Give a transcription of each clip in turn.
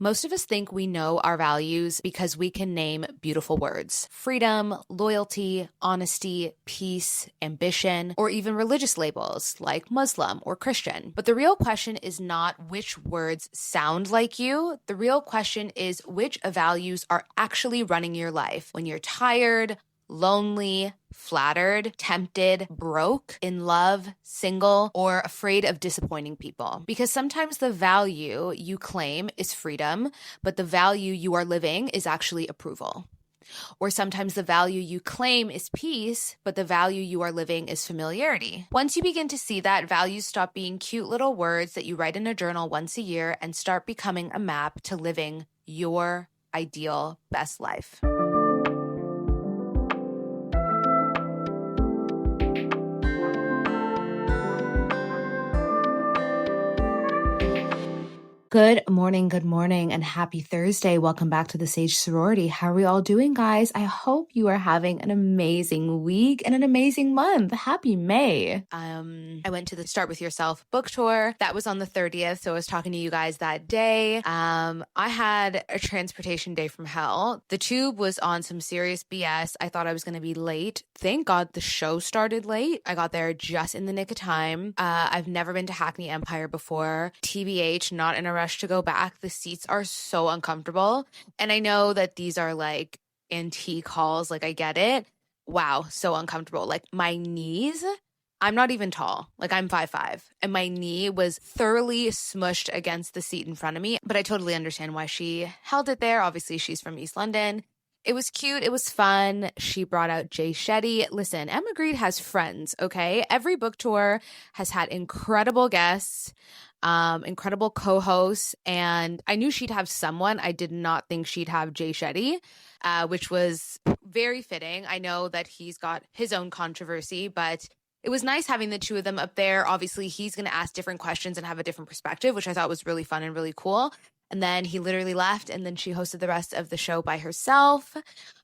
Most of us think we know our values because we can name beautiful words: freedom, loyalty, honesty, peace, ambition, or even religious labels like Muslim or Christian. But the real question is not which words sound like you. The real question is which values are actually running your life when you're tired, lonely, flattered, tempted, broke, in love, single, or afraid of disappointing people. Because sometimes the value you claim is freedom, but the value you are living is actually approval. Or sometimes the value you claim is peace, but the value you are living is familiarity. Once you begin to see that, values stop being cute little words that you write in a journal once a year and start becoming a map to living your ideal best life. Good morning, and happy Thursday. Welcome back to the Sage Sorority. How are we all doing, guys? I hope you are having an amazing week and an amazing month. Happy May. I went to the Start With Yourself book tour. That was on the 30th, so I was talking to you guys that day. I had a transportation day from hell. The tube was on some serious BS. I thought I was going to be late. Thank God the show started late. I got there just in the nick of time. I've never been to Hackney Empire before. TBH, not in a rush to go back. The seats are so uncomfortable. And I know that these are like antique halls. Like, I get it. Wow, so uncomfortable. Like, my knees, I'm not even tall. Like, I'm 5'5", and my knee was thoroughly smushed against the seat in front of me. But I totally understand why she held it there. Obviously, she's from East London. It was cute. It was fun. She brought out Jay Shetty. Listen, Emma Grede has friends, okay? Every book tour has had incredible guests, incredible co-hosts, and I knew she'd have someone. I did not think she'd have Jay Shetty, which was very fitting. I know that he's got his own controversy, but it was nice having the two of them up there. Obviously, he's going to ask different questions and have a different perspective, which I thought was really fun and really cool. And then he literally left, and then she hosted the rest of the show by herself.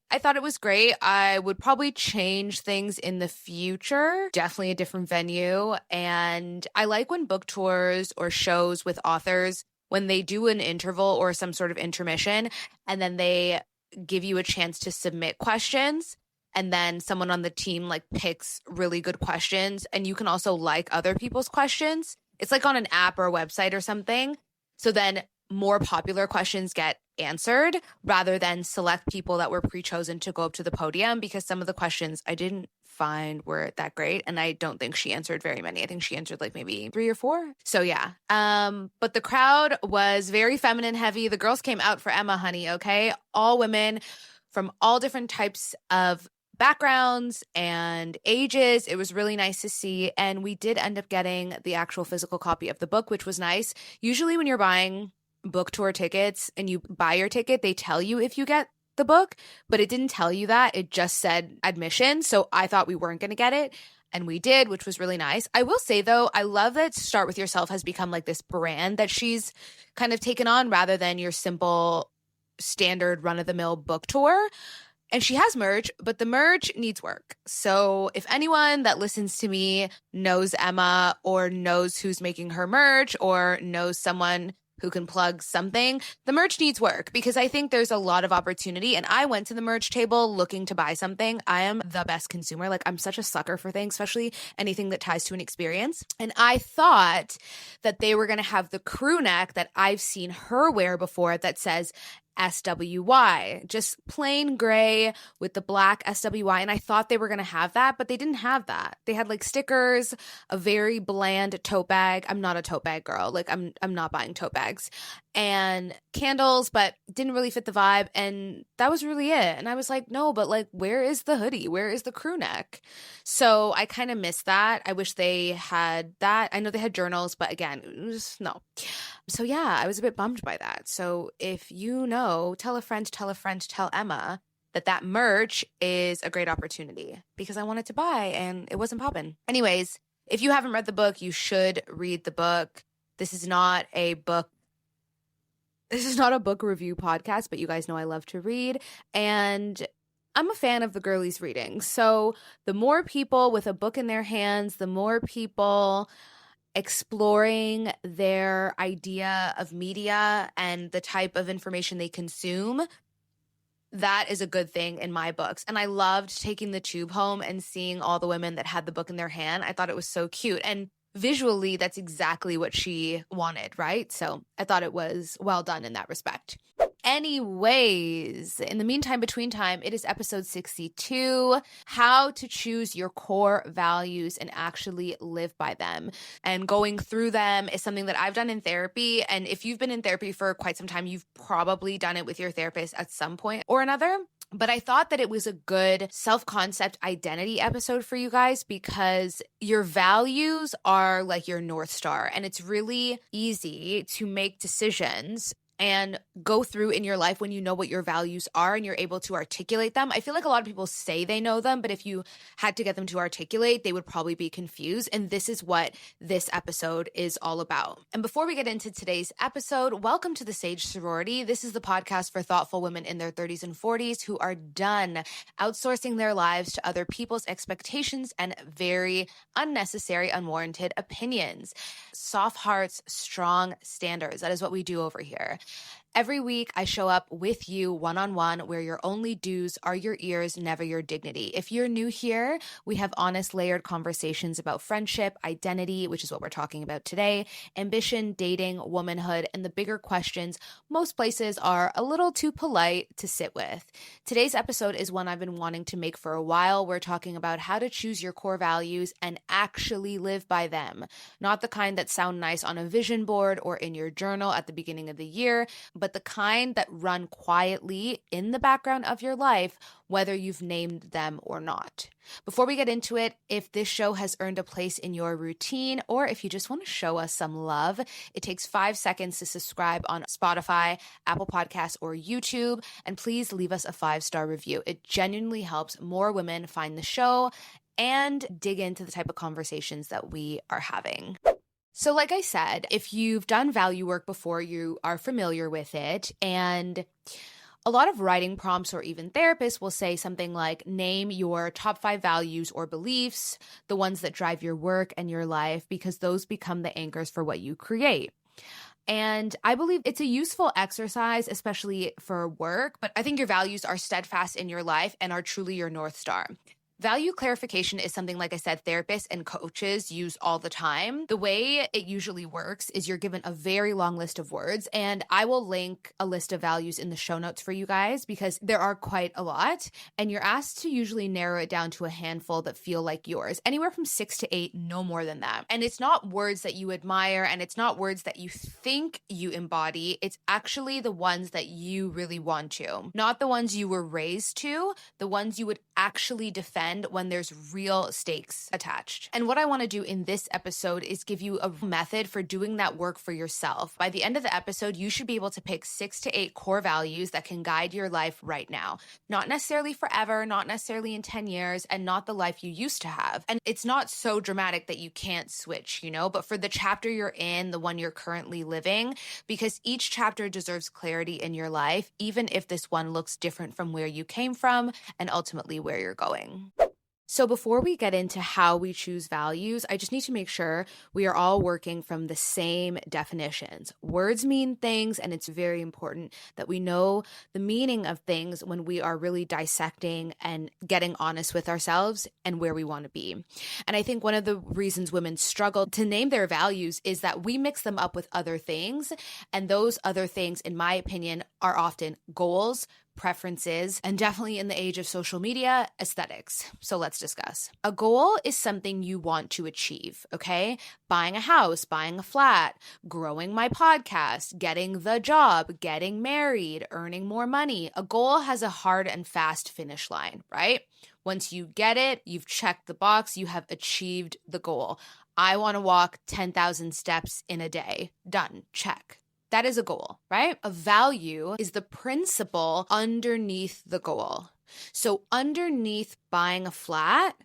I thought it was great. I would probably change things in the future. Definitely a different venue. And I like when book tours or shows with authors, when they do an interval or some sort of intermission, and then they give you a chance to submit questions. And then someone on the team like picks really good questions. And you can also like other people's questions. It's like on an app or a website or something. So then more popular questions get answered rather than select people that were pre-chosen to go up to the podium, because some of the questions I didn't find were that great, and I don't think she answered very many. I think she answered like maybe 3 or 4. So yeah. But the crowd was very feminine heavy. The girls came out for Emma, honey, okay? All women from all different types of backgrounds and ages. It was really nice to see. And we did end up getting the actual physical copy of the book, which was nice. Usually when you're buying book tour tickets and you buy your ticket, they tell you if you get the book, but it didn't tell you that. It just said admission. So I thought we weren't going to get it, and we did, which was really nice. I will say though, I love that Start With Yourself has become like this brand that she's kind of taken on rather than your simple standard run-of-the-mill book tour. And she has merch, but the merch needs work. So if anyone that listens to me knows Emma or knows who's making her merch or knows someone who can plug something, the merch needs work, because I think there's a lot of opportunity. And I went to the merch table looking to buy something. I am the best consumer. Like, I'm such a sucker for things, especially anything that ties to an experience. And I thought that they were going to have the crew neck that I've seen her wear before that says SWY, just plain gray with the black SWY. And I thought they were going to have that, but they didn't have that. They had like stickers, a very bland tote bag. I'm not a tote bag girl. Like, I'm not buying tote bags, and candles, but didn't really fit the vibe. And that was really it. And I was like, no, but like, where is the hoodie? Where is the crew neck? So I kind of missed that. I wish they had that. I know they had journals, but again, it was no. So yeah, I was a bit bummed by that. So if you know, tell a friend, tell Emma that merch is a great opportunity, because I wanted to buy and it wasn't popping. Anyways, if you haven't read the book, you should read the book. This is not a book review podcast, but you guys know I love to read, and I'm a fan of the girlies reading. So the more people with a book in their hands, the more people exploring their idea of media and the type of information they consume, that is a good thing in my books. And I loved taking the tube home and seeing all the women that had the book in their hand. I thought it was so cute. And visually, that's exactly what she wanted, right? So I thought it was well done in that respect. Anyways, in the meantime, between time, it is episode 62, how to choose your core values and actually live by them. And going through them is something that I've done in therapy. And if you've been in therapy for quite some time, you've probably done it with your therapist at some point or another. But I thought that it was a good self-concept identity episode for you guys because your values are like your North Star. And it's really easy to make decisions and go through in your life when you know what your values are and you're able to articulate them. I feel like a lot of people say they know them, but if you had to get them to articulate, they would probably be confused. And this is what this episode is all about. And before we get into today's episode, welcome to the Sage Sorority. This is the podcast for thoughtful women in their 30s and 40s who are done outsourcing their lives to other people's expectations and very unnecessary, unwarranted opinions. Soft hearts, strong standards. That is what we do over here. Every week, I show up with you one-on-one where your only dues are your ears, never your dignity. If you're new here, we have honest, layered conversations about friendship, identity, which is what we're talking about today, ambition, dating, womanhood, and the bigger questions most places are a little too polite to sit with. Today's episode is one I've been wanting to make for a while. We're talking about how to choose your core values and actually live by them. Not the kind that sound nice on a vision board or in your journal at the beginning of the year, but the kind that run quietly in the background of your life, whether you've named them or not. Before we get into it, if this show has earned a place in your routine, or if you just want to show us some love, it takes 5 seconds to subscribe on Spotify, Apple Podcasts, or YouTube, and please leave us a 5-star review. It genuinely helps more women find the show and dig into the type of conversations that we are having. So like I said, if you've done value work before, you are familiar with it. And a lot of writing prompts or even therapists will say something like, name your top 5 values or beliefs, the ones that drive your work and your life, because those become the anchors for what you create. And I believe it's a useful exercise, especially for work, but I think your values are steadfast in your life and are truly your North Star. Value clarification is something, like I said, therapists and coaches use all the time. The way it usually works is you're given a very long list of words, and I will link a list of values in the show notes for you guys because there are quite a lot, and you're asked to usually narrow it down to a handful that feel like yours, anywhere from 6 to 8, no more than that. And it's not words that you admire, and it's not words that you think you embody. It's actually the ones that you really want to, not the ones you were raised to, the ones you would actually defend when there's real stakes attached. And what I want to do in this episode is give you a method for doing that work for yourself. By the end of the episode, you should be able to pick 6 to 8 core values that can guide your life right now. Not necessarily forever, not necessarily in 10 years, and not the life you used to have. And it's not so dramatic that you can't switch, but for the chapter you're in, the one you're currently living, because each chapter deserves clarity in your life, even if this one looks different from where you came from and ultimately where you're going. So before we get into how we choose values, I just need to make sure we are all working from the same definitions. Words mean things, and it's very important that we know the meaning of things when we are really dissecting and getting honest with ourselves and where we want to be. And I think one of the reasons women struggle to name their values is that we mix them up with other things, and those other things, in my opinion, are often goals, preferences, and definitely in the age of social media, aesthetics. So let's discuss. A goal is something you want to achieve, okay? Buying a house, buying a flat, growing my podcast, getting the job, getting married, earning more money. A goal has a hard and fast finish line, right? Once you get it, you've checked the box, you have achieved the goal. I want to walk 10,000 steps in a day. Done. Check. That is a goal, right? A value is the principle underneath the goal. So underneath buying a flat,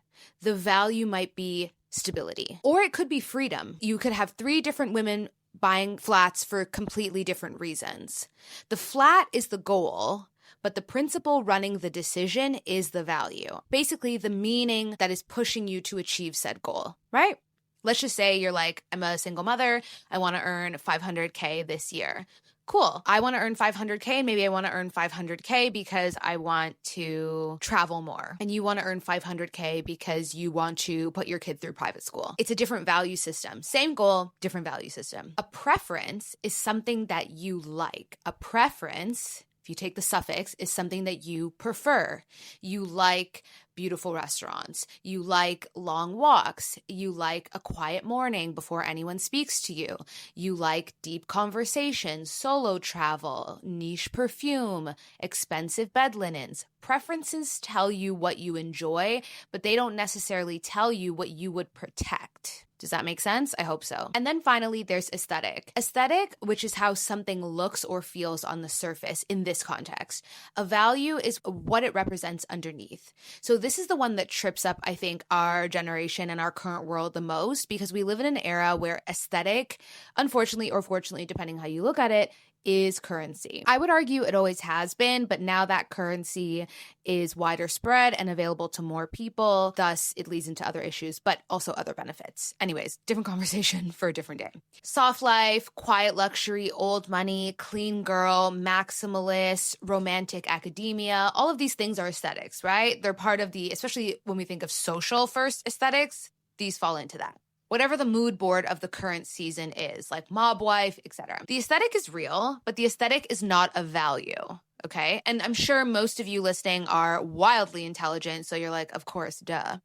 the value might be stability, or it could be freedom. You could have 3 different women buying flats for completely different reasons. The flat is the goal, but the principle running the decision is the value. Basically, the meaning that is pushing you to achieve said goal, right? Let's just say you're like, I'm a single mother. I want to earn 500K this year. Cool. I want to earn 500K. Maybe I want to earn 500K because I want to travel more. And you want to earn 500K because you want to put your kid through private school. It's a different value system. Same goal, different value system. A preference is something that you like. A preference, if you take the suffix, is something that you prefer. You like beautiful restaurants. You like long walks. You like a quiet morning before anyone speaks to you. You like deep conversations, solo travel, niche perfume, expensive bed linens. Preferences tell you what you enjoy, but they don't necessarily tell you what you would protect. Does that make sense? I hope so. And then finally, there's aesthetic. Aesthetic, which is how something looks or feels on the surface in this context. A value is what it represents underneath. So this is the one that trips up, I think, our generation and our current world the most, because we live in an era where aesthetic, unfortunately or fortunately, depending how you look at it, is currency. I would argue it always has been, but now that currency is wider spread and available to more people, thus it leads into other issues, but also other benefits. Anyways, different conversation for a different day. Soft life, quiet luxury, old money, clean girl, maximalist, romantic academia, all of these things are aesthetics, right? They're part of the, especially when we think of social first aesthetics, these fall into that. Whatever the mood board of the current season is, like mob wife, etc. The aesthetic is real, but the aesthetic is not a value, okay? And I'm sure most of you listening are wildly intelligent, so you're like, of course, duh.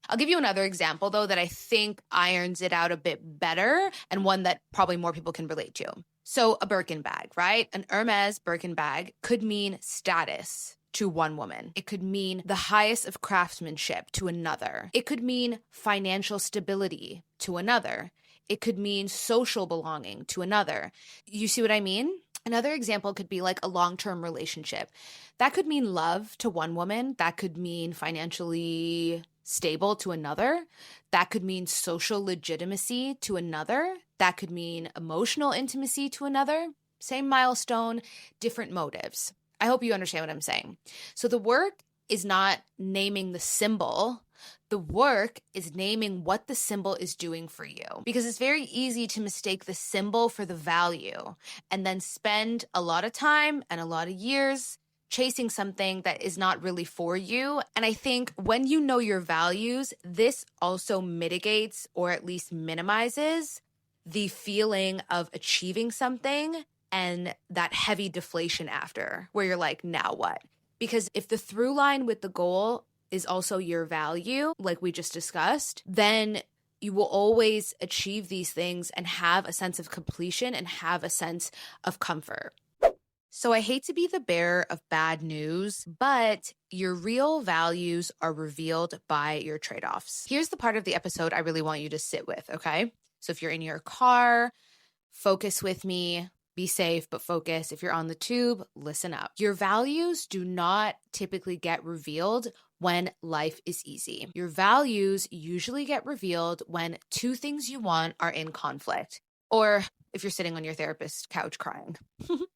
I'll give you another example, though, that I think irons it out a bit better and one that probably more people can relate to. So a Birkin bag, right? An Hermes Birkin bag could mean status to one woman. It could mean the highest of craftsmanship to another. It could mean financial stability to another. It could mean social belonging to another. You see what I mean? Another example could be like a long-term relationship. That could mean love to one woman. That could mean financially stable to another. That could mean social legitimacy to another. That could mean emotional intimacy to another. Same milestone, different motives. I hope you understand what I'm saying. So the work is not naming the symbol. The work is naming what the symbol is doing for you, because it's very easy to mistake the symbol for the value and then spend a lot of time and a lot of years chasing something that is not really for you. And I think when you know your values, this also mitigates or at least minimizes the feeling of achieving something and that heavy deflation after, where you're like, now what? Because if the through line with the goal is also your value, like we just discussed, then you will always achieve these things and have a sense of completion and have a sense of comfort. So I hate to be the bearer of bad news, but your real values are revealed by your trade-offs. Here's the part of the episode I really want you to sit with, okay? So if you're in your car, focus with me. Be safe, but focus. If you're on the tube, listen up. Your values do not typically get revealed when life is easy. Your values usually get revealed when two things you want are in conflict, or if you're sitting on your therapist's couch crying.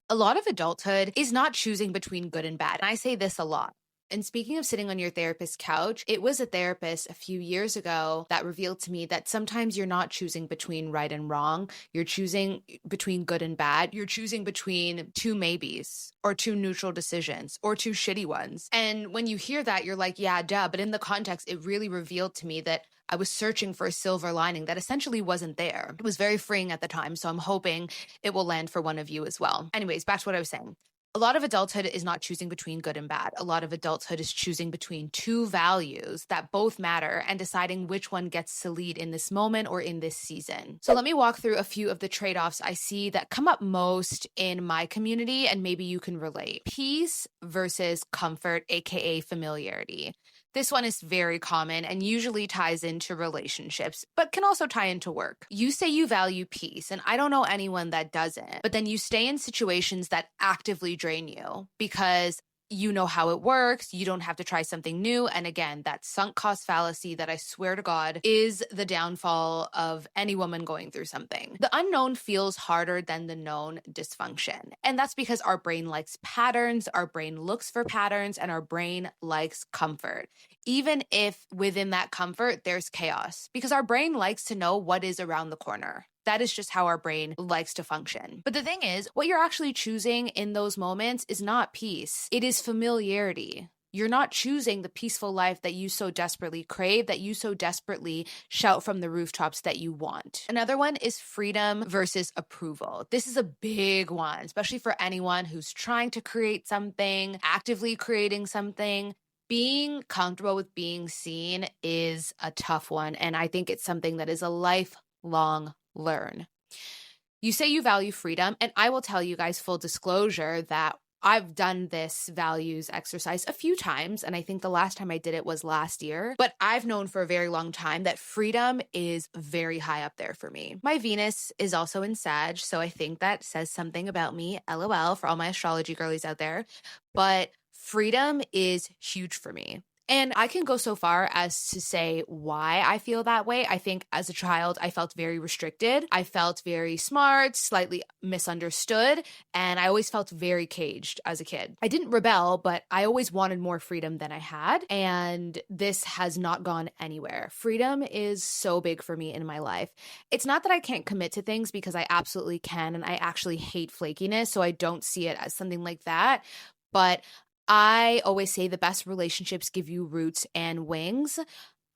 A lot of adulthood is not choosing between good and bad. And I say this a lot. And speaking of sitting on your therapist's couch, it was a therapist a few years ago that revealed to me that sometimes you're not choosing between right and wrong. You're choosing between good and bad. You're choosing between two maybes or two neutral decisions or two shitty ones. And when you hear that, you're like, yeah, duh. But in the context, it really revealed to me that I was searching for a silver lining that essentially wasn't there. It was very freeing at the time. So I'm hoping it will land for one of you as well. Anyways, back to what I was saying. A lot of adulthood is not choosing between good and bad. A lot of adulthood is choosing between two values that both matter and deciding which one gets to lead in this moment or in this season. So let me walk through a few of the trade-offs I see that come up most in my community, and maybe you can relate. Peace versus comfort, aka familiarity. This one is very common and usually ties into relationships, but can also tie into work. You say you value peace, and I don't know anyone that doesn't, but then you stay in situations that actively drain you because you know how it works. You don't have to try something new. And again, that sunk cost fallacy that I swear to God is the downfall of any woman going through something. The unknown feels harder than the known dysfunction. And that's because our brain likes patterns, our brain looks for patterns, and our brain likes comfort. Even if within that comfort, there's chaos, because our brain likes to know what is around the corner. That is just how our brain likes to function. But the thing is, what you're actually choosing in those moments is not peace. It is familiarity. You're not choosing the peaceful life that you so desperately crave, that you so desperately shout from the rooftops that you want. Another one is freedom versus approval. This is a big one, especially for anyone who's trying to create something, actively creating something. Being comfortable with being seen is a tough one, and I think it's something that is a lifelong learn. You say you value freedom, and I will tell you guys, full disclosure, that I've done this values exercise a few times, and I think the last time I did it was last year, but I've known for a very long time that freedom is very high up there for me. My Venus is also in Sage, so I think that says something about me, LOL, for all my astrology girlies out there, but freedom is huge for me. And I can go so far as to say why I feel that way. I think as a child, I felt very restricted. I felt very smart, slightly misunderstood, and I always felt very caged as a kid. I didn't rebel, but I always wanted more freedom than I had, and this has not gone anywhere. Freedom is so big for me in my life. It's not that I can't commit to things, because I absolutely can, and I actually hate flakiness, so I don't see it as something like that, but I always say the best relationships give you roots and wings.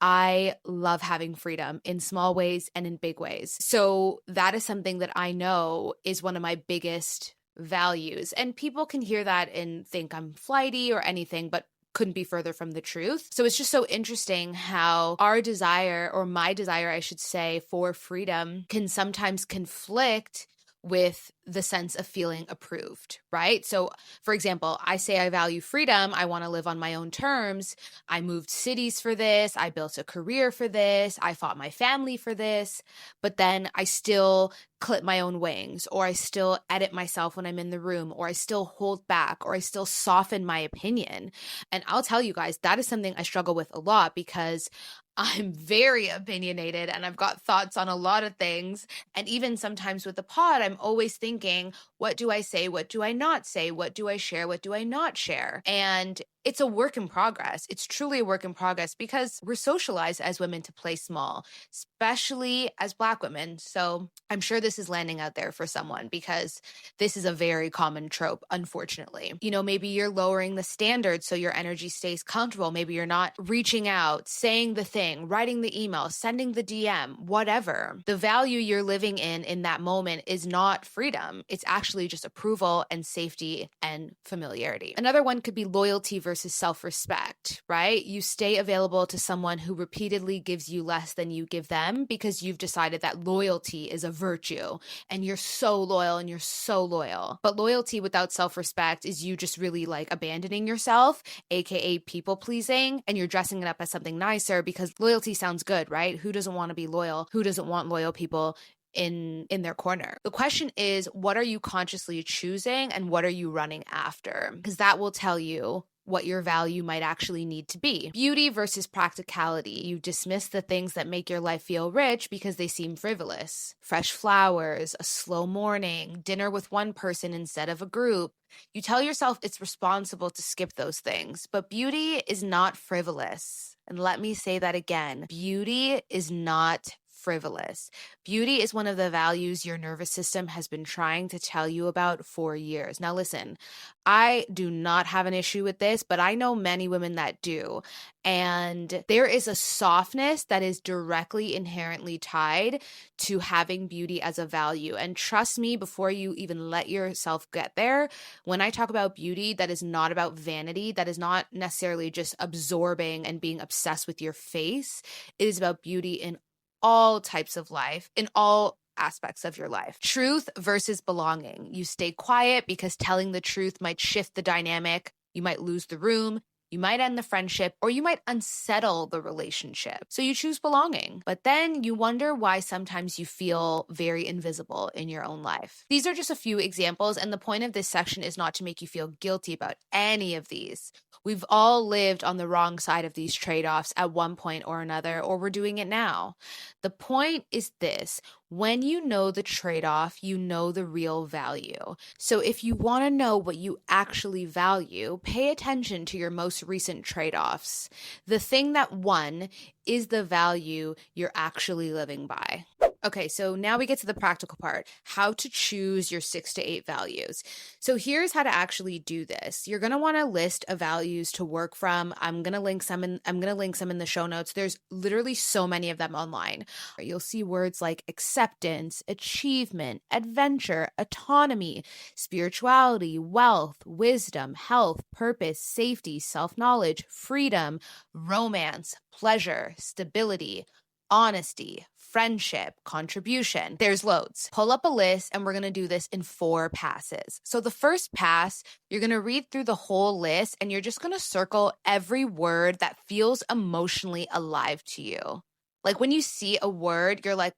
I love having freedom in small ways and in big ways. So that is something that I know is one of my biggest values. And people can hear that and think I'm flighty or anything, but couldn't be further from the truth. So it's just so interesting how our desire, or my desire, I should say, for freedom can sometimes conflict with the sense of feeling approved, right? So for example, I say I value freedom. I want to live on my own terms. I moved cities for this. I built a career for this. I fought my family for this. But then I still clip my own wings, or I still edit myself when I'm in the room, or I still hold back, or I still soften my opinion. And I'll tell you guys, that is something I struggle with a lot, because I'm very opinionated and I've got thoughts on a lot of things. And even sometimes with the pod, I'm always thinking, what do I say? What do I not say? What do I share? What do I not share? And it's a work in progress. It's truly a work in progress, because we're socialized as women to play small, especially as Black women. So I'm sure this is landing out there for someone, because this is a very common trope, unfortunately. You know, maybe you're lowering the standard so your energy stays comfortable. Maybe you're not reaching out, saying the thing, writing the email, sending the DM, whatever. The value you're living in that moment is not freedom. It's actually just approval and safety and familiarity. Another one could be loyalty versus self-respect, right? You stay available to someone who repeatedly gives you less than you give them, because you've decided that loyalty is a virtue and you're so loyal and you're so loyal. But loyalty without self-respect is you just really like abandoning yourself, aka people pleasing, and you're dressing it up as something nicer because loyalty sounds good, right? Who doesn't want to be loyal? Who doesn't want loyal people in their corner? The question is, what are you consciously choosing and what are you running after? Because that will tell you what your value might actually need to be. Beauty versus practicality. You dismiss the things that make your life feel rich because they seem frivolous. Fresh flowers, a slow morning, dinner with one person instead of a group. You tell yourself it's responsible to skip those things, but beauty is not frivolous. And let me say that again. Beauty is not frivolous. Beauty is one of the values your nervous system has been trying to tell you about for years. Now listen, I do not have an issue with this, but I know many women that do. And there is a softness that is directly inherently tied to having beauty as a value. And trust me, before you even let yourself get there, when I talk about beauty, that is not about vanity. That is not necessarily just absorbing and being obsessed with your face. It is about beauty in all types of life, in all aspects of your life. Truth versus belonging. You stay quiet because telling the truth might shift the dynamic. You might lose the room. You might end the friendship, or you might unsettle the relationship. So you choose belonging. But then you wonder why sometimes you feel very invisible in your own life. These are just a few examples, and the point of this section is not to make you feel guilty about any of these. We've all lived on the wrong side of these trade-offs at one point or another, or we're doing it now. The point is this: when you know the trade-off, you know the real value. So if you want to know what you actually value, pay attention to your most recent trade-offs. The thing that won is the value you're actually living by. Okay, so now we get to the practical part, how to choose your 6 to 8 values. So here's how to actually do this. You're going to want a list of values to work from. I'm going to link some in the show notes. There's literally so many of them online. You'll see words like acceptance, achievement, adventure, autonomy, spirituality, wealth, wisdom, health, purpose, safety, self-knowledge, freedom, romance, pleasure, stability, honesty, friendship, contribution. There's loads. Pull up a list, and we're going to do this in 4 passes. So the first pass, you're going to read through the whole list, and you're just going to circle every word that feels emotionally alive to you. Like when you see a word, you're like,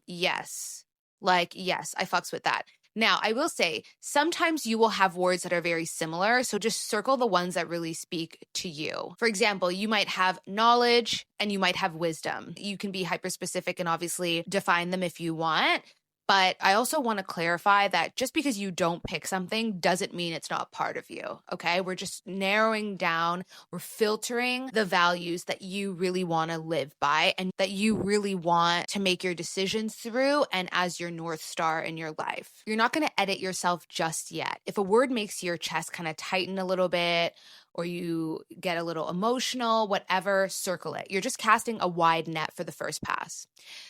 yes. Like, yes, I fucks with that. Now, I will say, sometimes you will have words that are very similar, so just circle the ones that really speak to you. For example, you might have knowledge and you might have wisdom. You can be hyper-specific and obviously define them if you want. But I also want to clarify that just because you don't pick something doesn't mean it's not part of you, okay? We're just narrowing down, we're filtering the values that you really want to live by and that you really want to make your decisions through and as your North Star in your life. You're not going to edit yourself just yet. If a word makes your chest kind of tighten a little bit, or you get a little emotional, whatever, circle it. You're just casting a wide net for the first pass.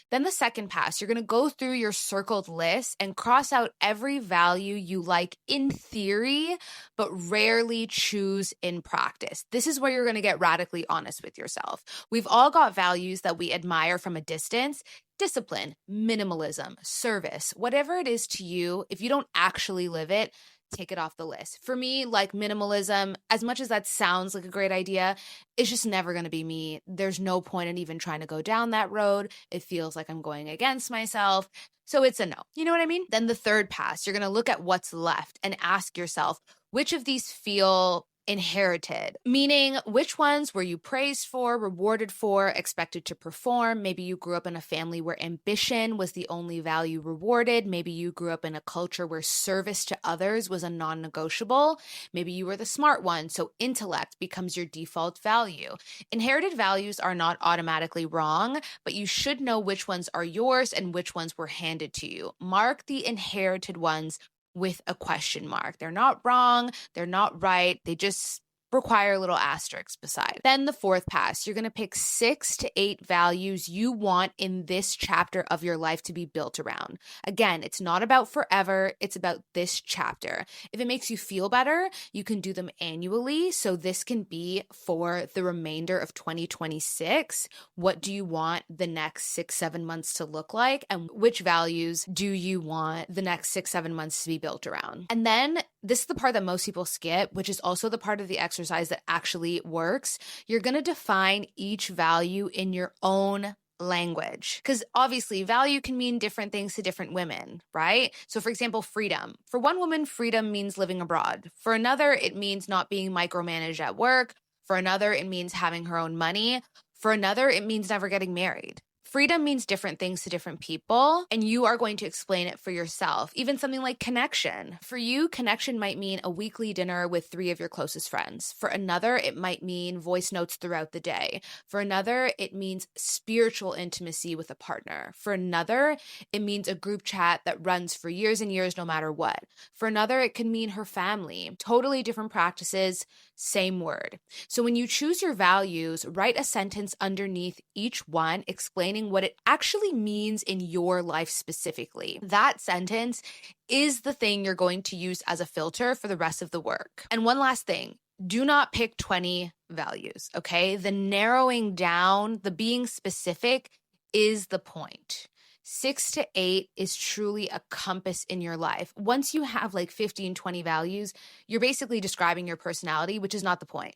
Then the second pass, you're going to go through your circled list and cross out every value you like in theory, but rarely choose in practice. This is where you're going to get radically honest with yourself. We've all got values that we admire from a distance. Discipline, minimalism, service, whatever it is to you, if you don't actually live it, take it off the list. For me, like minimalism, as much as that sounds like a great idea, it's just never going to be me. There's no point in even trying to go down that road. It feels like I'm going against myself. So it's a no. You know what I mean? Then the third pass, you're going to look at what's left and ask yourself, which of these feel inherited? Meaning, which ones were you praised for, rewarded for, expected to perform? Maybe you grew up in a family where ambition was the only value rewarded. Maybe you grew up in a culture where service to others was a non-negotiable. Maybe you were the smart one, so intellect becomes your default value. Inherited values are not automatically wrong, but you should know which ones are yours and which ones were handed to you. Mark the inherited ones with a question mark. They're not wrong. They're not right. They just require a little asterisk beside. Then the fourth pass, you're going to pick 6 to 8 values you want in this chapter of your life to be built around. Again, it's not about forever. It's about this chapter. If it makes you feel better, you can do them annually. So this can be for the remainder of 2026. What do you want the next 6-7 months to look like? And which values do you want the next 6-7 months to be built around? And then this is the part that most people skip, which is also the part of the exercise that actually works. You're going to define each value in your own language. Because obviously value can mean different things to different women, right? So for example, freedom. For one woman, freedom means living abroad. For another, it means not being micromanaged at work. For another, it means having her own money. For another, it means never getting married. Freedom means different things to different people, and you are going to explain it for yourself. Even something like connection. For you, connection might mean a weekly dinner with 3 of your closest friends. For another, it might mean voice notes throughout the day. For another, it means spiritual intimacy with a partner. For another, it means a group chat that runs for years and years no matter what. For another, it can mean her family. Totally different practices, same word. So when you choose your values, write a sentence underneath each one explaining what it actually means in your life specifically. That sentence is the thing you're going to use as a filter for the rest of the work. And one last thing, do not pick 20 values, okay? The narrowing down, the being specific is the point. 6 to 8 is truly a compass in your life. Once you have like 15, 20 values, you're basically describing your personality, which is not the point.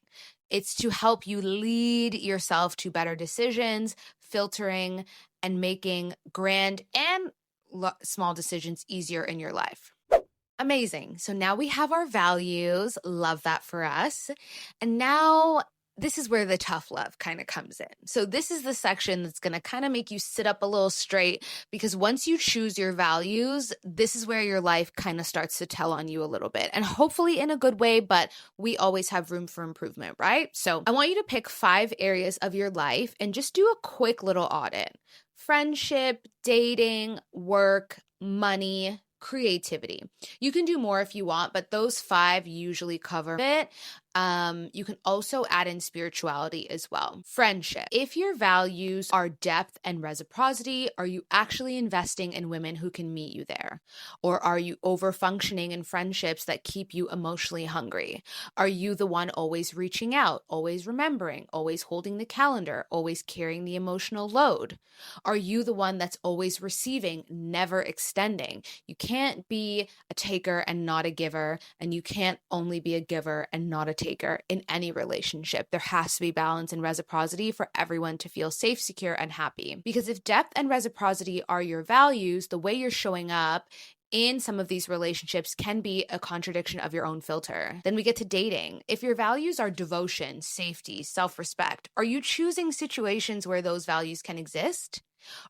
It's to help you lead yourself to better decisions, filtering, and making grand and small decisions easier in your life. Amazing. So now we have our values. Love that for us. And now this is where the tough love kind of comes in. So this is the section that's going to kind of make you sit up a little straight, because once you choose your values, this is where your life kind of starts to tell on you a little bit, and hopefully in a good way, but we always have room for improvement, right? So I want you to pick 5 areas of your life and just do a quick little audit. Friendship, dating, work, money, creativity. You can do more if you want, but those 5 usually cover it. You can also add in spirituality as well. Friendship. If your values are depth and reciprocity, are you actually investing in women who can meet you there? Or are you over-functioning in friendships that keep you emotionally hungry? Are you the one always reaching out, always remembering, always holding the calendar, always carrying the emotional load? Are you the one that's always receiving, never extending? You can't be a taker and not a giver, and you can't only be a giver and not a taker in any relationship. There has to be balance and reciprocity for everyone to feel safe, secure, and happy. Because if depth and reciprocity are your values, the way you're showing up in some of these relationships can be a contradiction of your own filter. Then we get to dating. If your values are devotion, safety, self-respect, are you choosing situations where those values can exist?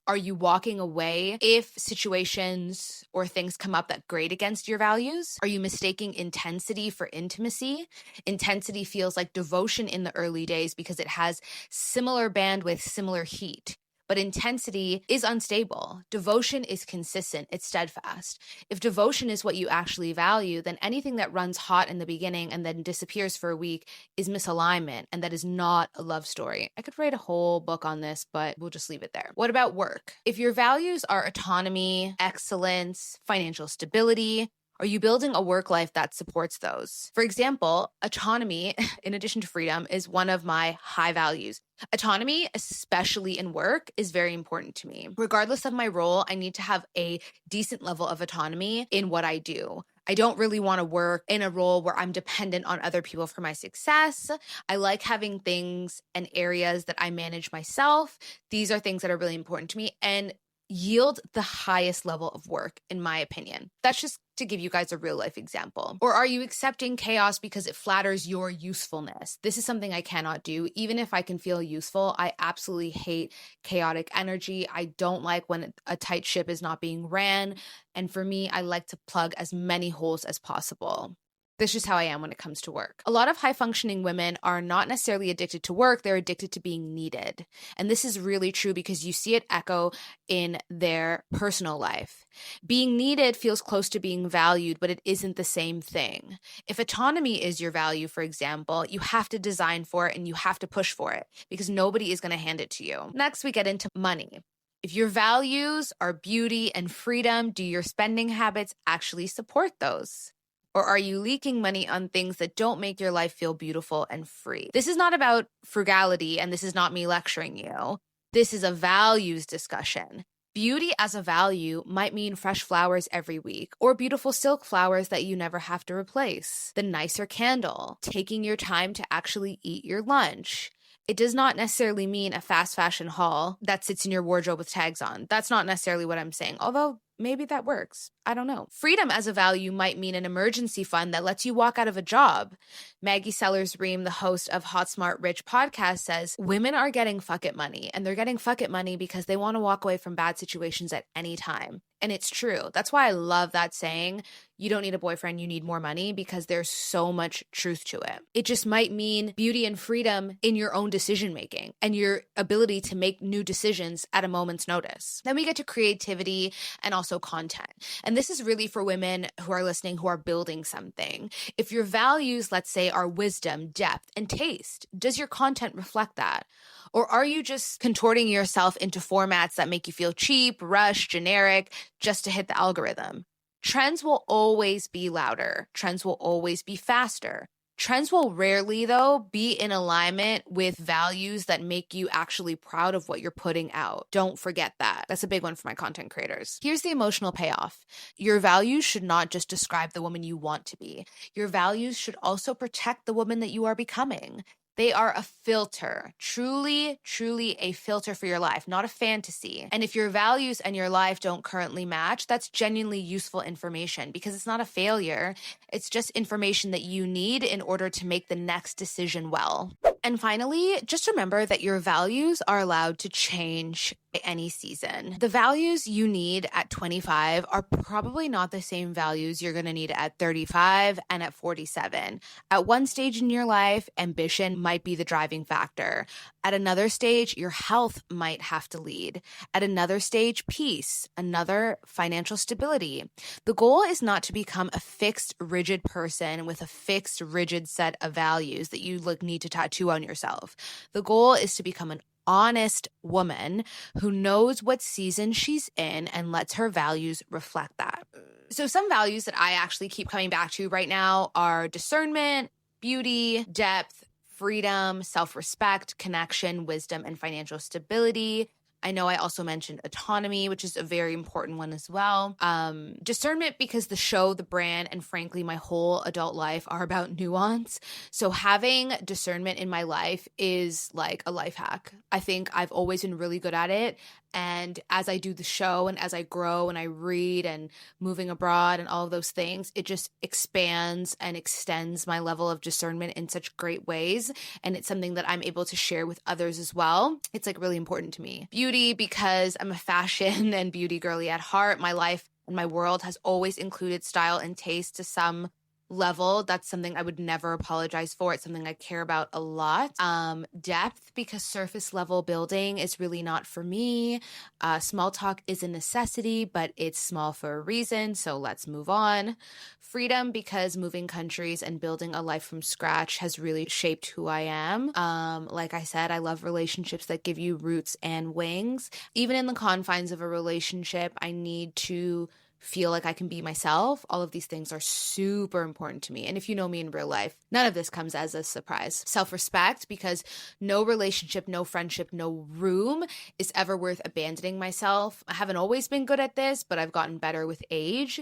Are you walking away if situations or things come up that grate against your values? Are you mistaking intensity for intimacy? Intensity feels like devotion in the early days because it has similar bandwidth, similar heat. But intensity is unstable. Devotion is consistent. It's steadfast. If devotion is what you actually value, then anything that runs hot in the beginning and then disappears for a week is misalignment, and that is not a love story. I could write a whole book on this, but we'll just leave it there. What about work? If your values are autonomy, excellence, financial stability, are you building a work life that supports those? For example, autonomy, in addition to freedom, is one of my high values. Autonomy, especially in work, is very important to me. Regardless of my role, I need to have a decent level of autonomy in what I do. I don't really want to work in a role where I'm dependent on other people for my success. I like having things and areas that I manage myself. These are things that are really important to me and yield the highest level of work, in my opinion. That's just to give you guys a real life example. Or are you accepting chaos because it flatters your usefulness? This is something I cannot do. Even if I can feel useful, I absolutely hate chaotic energy. I don't like when a tight ship is not being ran. And for me, I like to plug as many holes as possible. This is how I am when it comes to work. A lot of high-functioning women are not necessarily addicted to work, they're addicted to being needed. And this is really true because you see it echo in their personal life. Being needed feels close to being valued, but it isn't the same thing. If autonomy is your value, for example, you have to design for it and you have to push for it because nobody is going to hand it to you. Next, we get into money. If your values are beauty and freedom, do your spending habits actually support those? Or are you leaking money on things that don't make your life feel beautiful and free? This is not about frugality, and this is not me lecturing you. This is a values discussion. Beauty as a value might mean fresh flowers every week, or beautiful silk flowers that you never have to replace. The nicer candle, taking your time to actually eat your lunch. It does not necessarily mean a fast fashion haul that sits in your wardrobe with tags on. That's not necessarily what I'm saying, although maybe that works. I don't know. Freedom as a value might mean an emergency fund that lets you walk out of a job. Maggie Sellers-Ream, the host of Hot Smart Rich podcast, says women are getting fuck it money, and they're getting fuck it money because they want to walk away from bad situations at any time. And it's true. That's why I love that saying, you don't need a boyfriend, you need more money, because there's so much truth to it. It just might mean beauty and freedom in your own decision making and your ability to make new decisions at a moment's notice. Then we get to creativity and also content. And this is really for women who are listening who are building something. If your values, let's say, are wisdom, depth, and taste, does your content reflect that? Or are you just contorting yourself into formats that make you feel cheap, rushed, generic, just to hit the algorithm? Trends will always be louder. Trends will always be faster. Trends will rarely, though, be in alignment with values that make you actually proud of what you're putting out. Don't forget that. That's a big one for my content creators. Here's the emotional payoff. Your values should not just describe the woman you want to be. Your values should also protect the woman that you are becoming. They are a filter, truly, truly a filter for your life, not a fantasy. And if your values and your life don't currently match, that's genuinely useful information because it's not a failure. It's just information that you need in order to make the next decision well. And finally, just remember that your values are allowed to change any season. The values you need at 25 are probably not the same values you're going to need at 35 and at 47. At one stage in your life, ambition might be the driving factor. At another stage, your health might have to lead. At another stage, peace. Another, financial stability. The goal is not to become a fixed, rigid person with a fixed, rigid set of values that you need to tattoo on yourself. The goal is to become an honest woman who knows what season she's in and lets her values reflect that. So some values that I actually keep coming back to right now are discernment, beauty, depth, freedom, self-respect, connection, wisdom, and financial stability. I know I also mentioned autonomy, which is a very important one as well. Discernment, because the show, the brand, and frankly, my whole adult life are about nuance. So having discernment in my life is like a life hack. I think I've always been really good at it. And as I do the show and as I grow and I read and moving abroad and all of those things, it just expands and extends my level of discernment in such great ways. And it's something that I'm able to share with others as well. It's like really important to me. Beauty, because I'm a fashion and beauty girly at heart. My life and my world has always included style and taste to some level. That's something I would never apologize for. It's something I care about a lot. Depth, because surface level building is really not for me. Small talk is a necessity, but it's small for a reason. So let's move on. Freedom, because moving countries and building a life from scratch has really shaped who I am. Like I said, I love relationships that give you roots and wings. Even in the confines of a relationship, I need to feel like I can be myself. All of these things are super important to me. And if you know me in real life, none of this comes as a surprise. Self-respect, because no relationship, no friendship, no room is ever worth abandoning myself. I haven't always been good at this, but I've gotten better with age.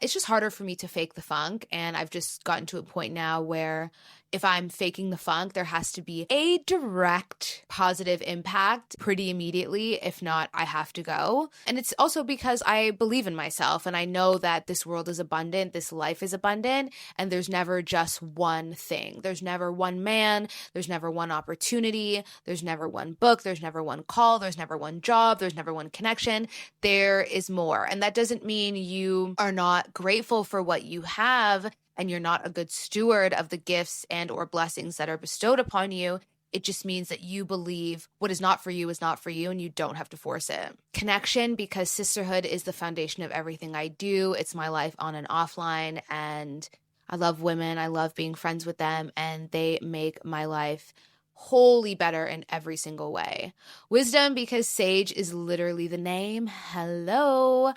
It's just harder for me to fake the funk. And I've just gotten to a point now where if I'm faking the funk, there has to be a direct positive impact pretty immediately. If not, I have to go. And it's also because I believe in myself and I know that this world is abundant, this life is abundant, and there's never just one thing. There's never one man, there's never one opportunity, there's never one book, there's never one call, there's never one job, there's never one connection. There is more. And that doesn't mean you are not grateful for what you have and you're not a good steward of the gifts and or blessings that are bestowed upon you. It just means that you believe what is not for you and you don't have to force it. Connection, because sisterhood is the foundation of everything I do. It's my life on and offline, and I love women. I love being friends with them, and they make my life wholly better in every single way. Wisdom, because Sage is literally the name. Hello.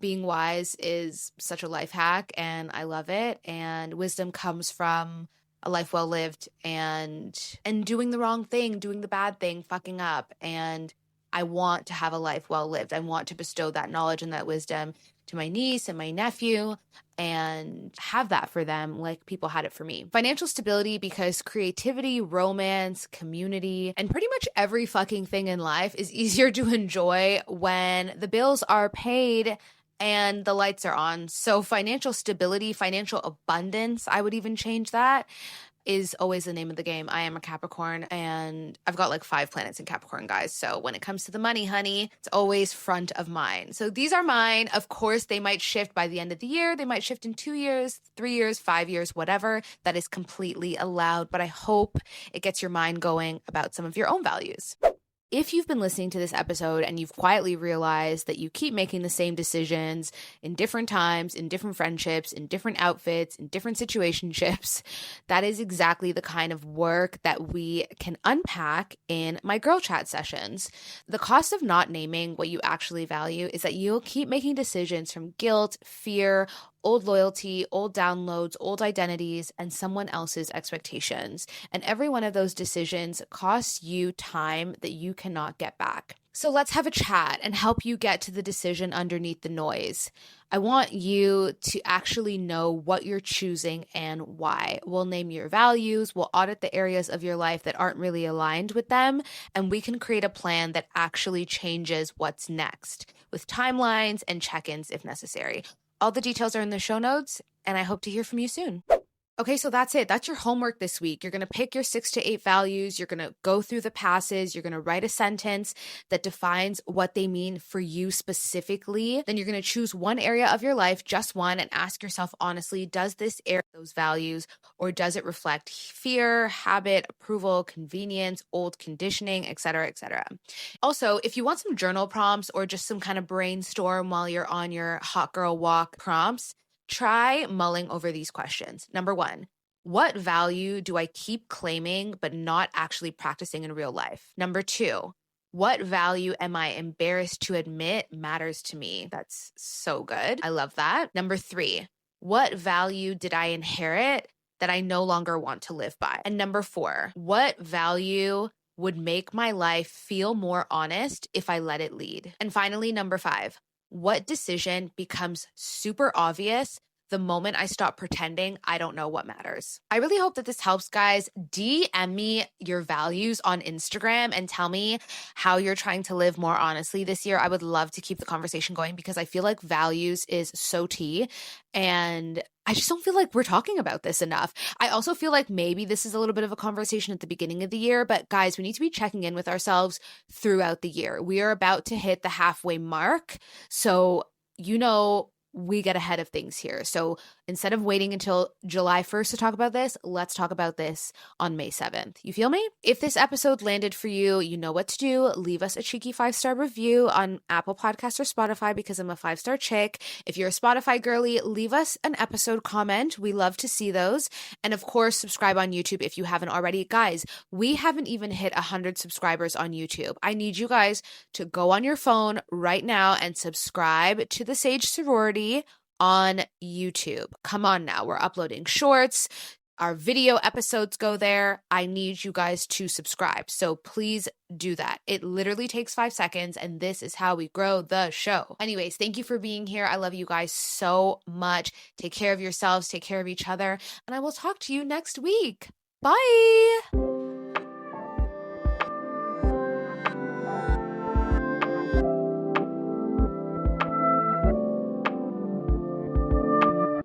Being wise is such a life hack and I love it. And wisdom comes from a life well lived and doing the wrong thing, doing the bad thing, fucking up. And I want to have a life well lived. I want to bestow that knowledge and that wisdom to my niece and my nephew and have that for them like people had it for me. Financial stability, because creativity, romance, community, and pretty much every fucking thing in life is easier to enjoy when the bills are paid and the lights are on. So financial stability, financial abundance, I would even change that, is always the name of the game. I am a Capricorn and I've got like 5 planets in Capricorn, guys. So when it comes to the money, honey, it's always front of mind. So these are mine. Of course, they might shift by the end of the year. They might shift in 2 years, 3 years, 5 years, whatever. That is completely allowed. But I hope it gets your mind going about some of your own values. If you've been listening to this episode and you've quietly realized that you keep making the same decisions in different times, in different friendships, in different outfits, in different situationships, that is exactly the kind of work that we can unpack in my girl chat sessions. The cost of not naming what you actually value is that you'll keep making decisions from guilt, fear, old loyalty, old downloads, old identities, and someone else's expectations. And every one of those decisions costs you time that you cannot get back. So let's have a chat and help you get to the decision underneath the noise. I want you to actually know what you're choosing and why. We'll name your values, we'll audit the areas of your life that aren't really aligned with them, and we can create a plan that actually changes what's next with timelines and check-ins if necessary. All the details are in the show notes, and I hope to hear from you soon. Okay, so that's it. That's your homework this week. You're going to pick your 6 to 8 values. You're going to go through the passes. You're going to write a sentence that defines what they mean for you specifically. Then you're going to choose one area of your life, just one, and ask yourself honestly, does this area those values, or does it reflect fear, habit, approval, convenience, old conditioning, et cetera, et cetera. Also, if you want some journal prompts or just some kind of brainstorm while you're on your hot girl walk prompts, try mulling over these questions. Number 1, what value do I keep claiming but not actually practicing in real life? Number 2, what value am I embarrassed to admit matters to me? That's so good. I love that. Number 3, what value did I inherit that I no longer want to live by? And number 4, what value would make my life feel more honest if I let it lead? And finally, number 5, what decision becomes super obvious the moment I stop pretending I don't know what matters? I really hope that this helps, guys. DM me your values on Instagram and tell me how you're trying to live more honestly this year. I would love to keep the conversation going because I feel like values is so tea, and I just don't feel like we're talking about this enough. I also feel like maybe this is a little bit of a conversation at the beginning of the year, but guys, we need to be checking in with ourselves throughout the year. We are about to hit the halfway mark. So, we get ahead of things here. So instead of waiting until July 1st to talk about this, let's talk about this on May 7th. You feel me? If this episode landed for you, you know what to do. Leave us a cheeky 5-star review on Apple Podcasts or Spotify because I'm a 5-star chick. If you're a Spotify girly, leave us an episode comment. We love to see those. And of course, subscribe on YouTube if you haven't already. Guys, we haven't even hit 100 subscribers on YouTube. I need you guys to go on your phone right now and subscribe to the Sage Sorority on YouTube. Come on now. We're uploading shorts. Our video episodes go there. I need you guys to subscribe. So please do that. It literally takes 5 seconds, and this is how we grow the show. Anyways, thank you for being here. I love you guys so much. Take care of yourselves. Take care of each other. And I will talk to you next week. Bye.